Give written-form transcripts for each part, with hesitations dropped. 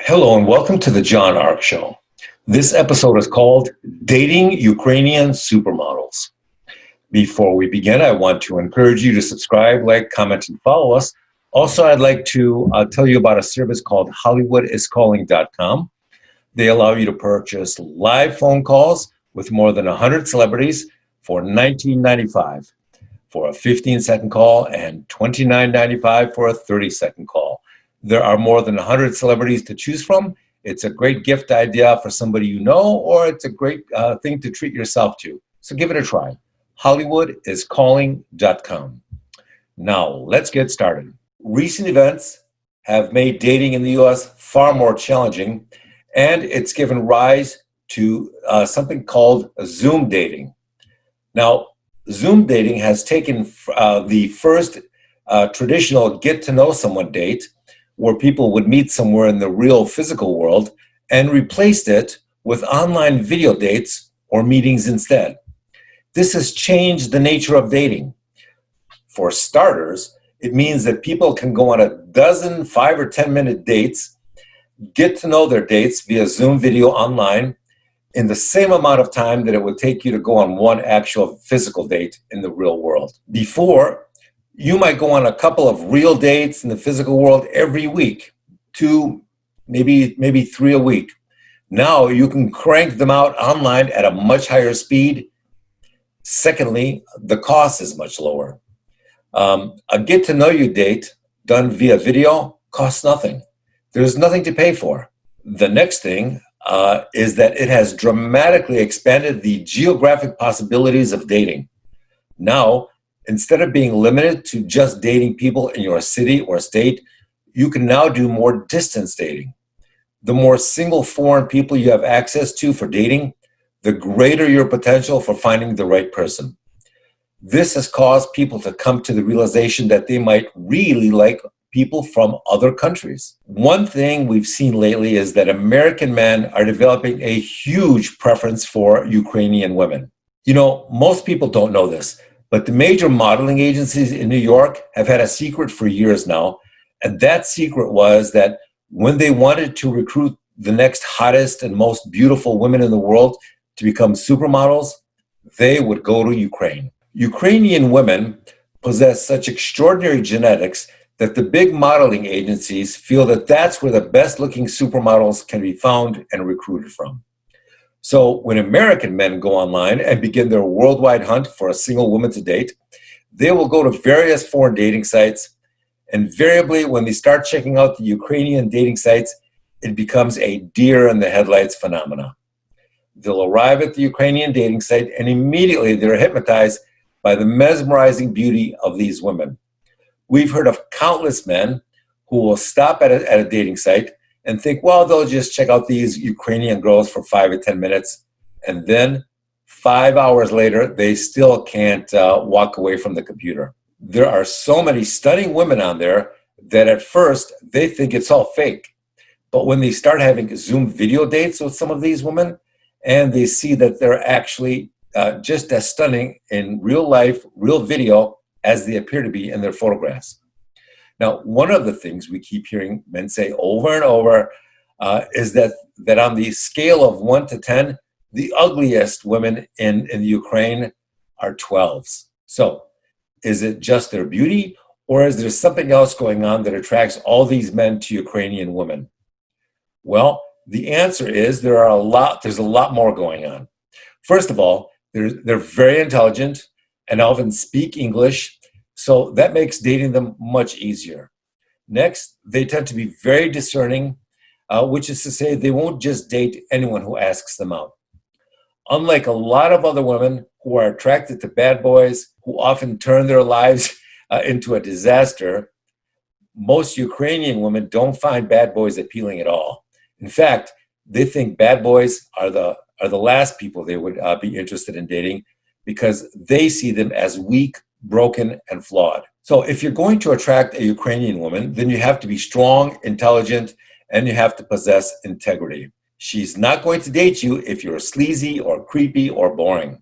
Hello and welcome to the John Ark Show. This episode is called Dating Ukrainian Supermodels. Before we begin, I want to encourage you to subscribe, like, comment, and follow us. Also, I'd like to tell you about a service called HollywoodIsCalling.com. They allow you to purchase live phone calls with more than 100 celebrities for $19.95 for a 15-second call and $29.95 for a 30-second call. There are more than 100 celebrities to choose from. It's a great gift idea for somebody you know, or it's a great thing to treat yourself to. So give it a try. HollywoodIsCalling.com. Now, let's get started. Recent events have made dating in the U.S. far more challenging, and it's given rise to something called Zoom dating. Now, Zoom dating has taken the first traditional get-to-know-someone date, where people would meet somewhere in the real physical world, and replaced it with online video dates or meetings instead. This has changed the nature of dating. For starters, it means that people can go on a dozen 5 or 10-minute dates, get to know their dates via Zoom video online in the same amount of time that it would take you to go on one actual physical date in the real world. Before, you might go on a couple of real dates in the physical world every week, 2, maybe 3 a week. Now you can crank them out online at a much higher speed. Secondly, the cost is much lower. A get-to-know-you date done via video costs nothing. There's nothing to pay for. The next thing is that it has dramatically expanded the geographic possibilities of dating. Now, instead of being limited to just dating people in your city or state, you can now do more distance dating. The more single foreign people you have access to for dating, the greater your potential for finding the right person. This has caused people to come to the realization that they might really like people from other countries. One thing we've seen lately is that American men are developing a huge preference for Ukrainian women. You know, most people don't know this, but the major modeling agencies in New York have had a secret for years now. And that secret was that when they wanted to recruit the next hottest and most beautiful women in the world to become supermodels, they would go to Ukraine. Ukrainian women possess such extraordinary genetics that the big modeling agencies feel that that's where the best looking supermodels can be found and recruited from. So when American men go online and begin their worldwide hunt for a single woman to date, they will go to various foreign dating sites. Invariably, when they start checking out the Ukrainian dating sites, it becomes a deer in the headlights phenomena. They'll arrive at the Ukrainian dating site and immediately they're hypnotized by the mesmerizing beauty of these women. We've heard of countless men who will stop at a dating site and think, well, they'll just check out these Ukrainian girls for 5 or 10 minutes. And then 5 hours later, they still can't walk away from the computer. There are so many stunning women on there that at first they think it's all fake. But when they start having Zoom video dates with some of these women, and they see that they're actually just as stunning in real life, real video, as they appear to be in their photographs. Now, one of the things we keep hearing men say over and over is that on the scale of 1 to 10, the ugliest women in the Ukraine are 12s. So is it just their beauty, or is there something else going on that attracts all these men to Ukrainian women? Well, the answer is there's a lot more going on. First of all, they're very intelligent and often speak English, so that makes dating them much easier. Next, they tend to be very discerning, which is to say they won't just date anyone who asks them out. Unlike a lot of other women who are attracted to bad boys, who often turn their lives into a disaster, most Ukrainian women don't find bad boys appealing at all. In fact, they think bad boys are the last people they would be interested in dating because they see them as weak, broken, and flawed. So if you're going to attract a Ukrainian woman, then you have to be strong, intelligent, and you have to possess integrity. She's not going to date you if you're sleazy or creepy or boring.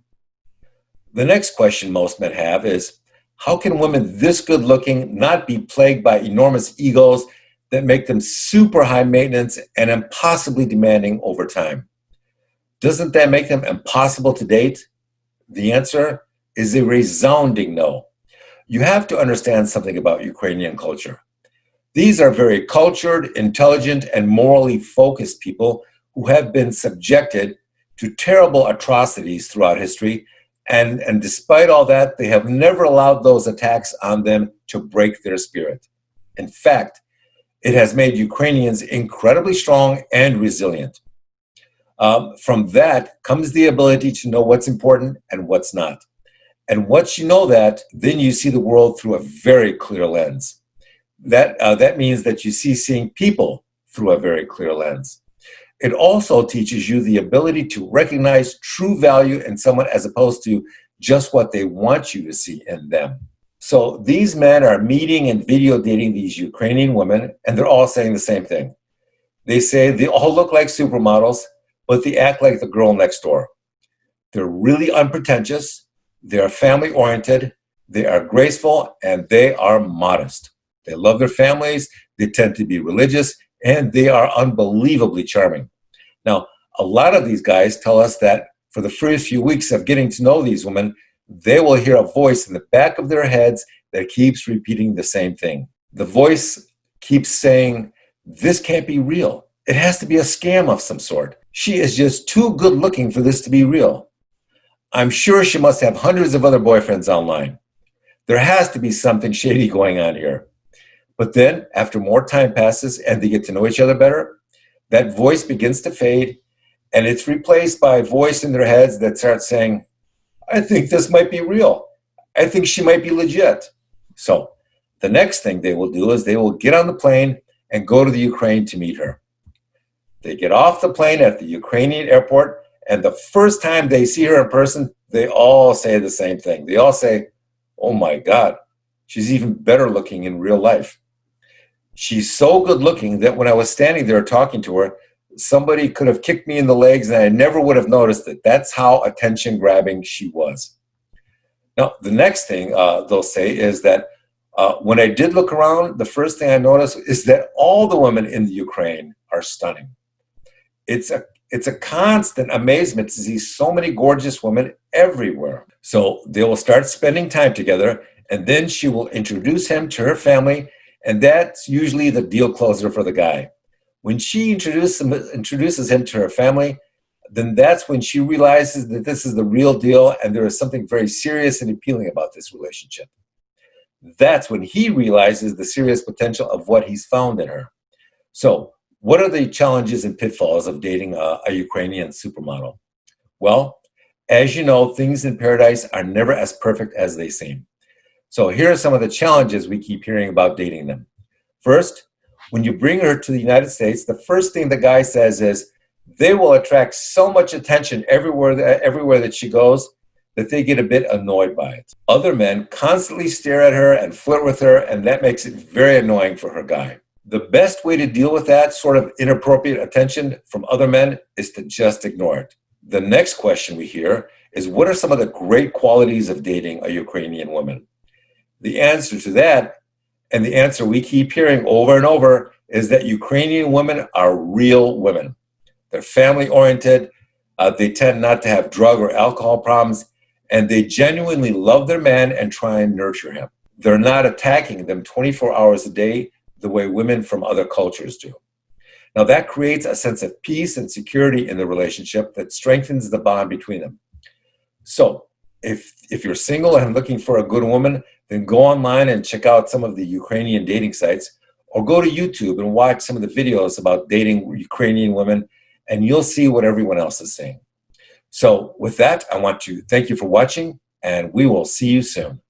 The next question most men have is, how can women this good looking not be plagued by enormous egos that make them super high maintenance and impossibly demanding over time. Doesn't that make them impossible to date? The answer is a resounding no. You have to understand something about Ukrainian culture. These are very cultured, intelligent, and morally focused people who have been subjected to terrible atrocities throughout history, and despite all that, they have never allowed those attacks on them to break their spirit. In fact, it has made Ukrainians incredibly strong and resilient. From that comes the ability to know what's important and what's not. And once you know that, then you see the world through a very clear lens. That means that you seeing people through a very clear lens. It also teaches you the ability to recognize true value in someone as opposed to just what they want you to see in them. So these men are meeting and video dating these Ukrainian women, and they're all saying the same thing. They say they all look like supermodels, but they act like the girl next door. They're really unpretentious, they are family-oriented, they are graceful, and they are modest. They love their families, they tend to be religious, and they are unbelievably charming. Now, a lot of these guys tell us that for the first few weeks of getting to know these women, they will hear a voice in the back of their heads that keeps repeating the same thing. The voice keeps saying, "This can't be real. It has to be a scam of some sort. She is just too good looking for this to be real. I'm sure she must have hundreds of other boyfriends online. There has to be something shady going on here." But then, after more time passes and they get to know each other better, that voice begins to fade, and it's replaced by a voice in their heads that starts saying, "I think this might be real. I think she might be legit." So the next thing they will do is they will get on the plane and go to the Ukraine to meet her. They get off the plane at the Ukrainian airport, and the first time they see her in person, they all say the same thing. They all say, "Oh my God, she's even better looking in real life. She's so good looking that when I was standing there talking to her, somebody could have kicked me in the legs and I never would have noticed it." That's how attention grabbing she was. Now, the next thing they'll say is that when I did look around, the first thing I noticed is that all the women in the Ukraine are stunning. It's a constant amazement to see so many gorgeous women everywhere. So they will start spending time together, and then she will introduce him to her family, and that's usually the deal closer for the guy. When she introduces him to her family, then that's when she realizes that this is the real deal and there is something very serious and appealing about this relationship. That's when he realizes the serious potential of what he's found in her. So, what are the challenges and pitfalls of dating a Ukrainian supermodel? Well, as you know, things in paradise are never as perfect as they seem. So here are some of the challenges we keep hearing about dating them. First, when you bring her to the United States, the first thing the guy says is they will attract so much attention everywhere that she goes that they get a bit annoyed by it. Other men constantly stare at her and flirt with her, and that makes it very annoying for her guy. The best way to deal with that sort of inappropriate attention from other men is to just ignore it. The next question we hear is, what are some of the great qualities of dating a Ukrainian woman? The answer to that, and the answer we keep hearing over and over, is that Ukrainian women are real women. They're family-oriented, they tend not to have drug or alcohol problems, and they genuinely love their man and try and nurture him. They're not attacking them 24 hours a day the way women from other cultures do. Now that creates a sense of peace and security in the relationship that strengthens the bond between them. So if you're single and looking for a good woman, then go online and check out some of the Ukrainian dating sites, or go to YouTube and watch some of the videos about dating Ukrainian women, and you'll see what everyone else is saying. So with that, I want to thank you for watching, and we will see you soon.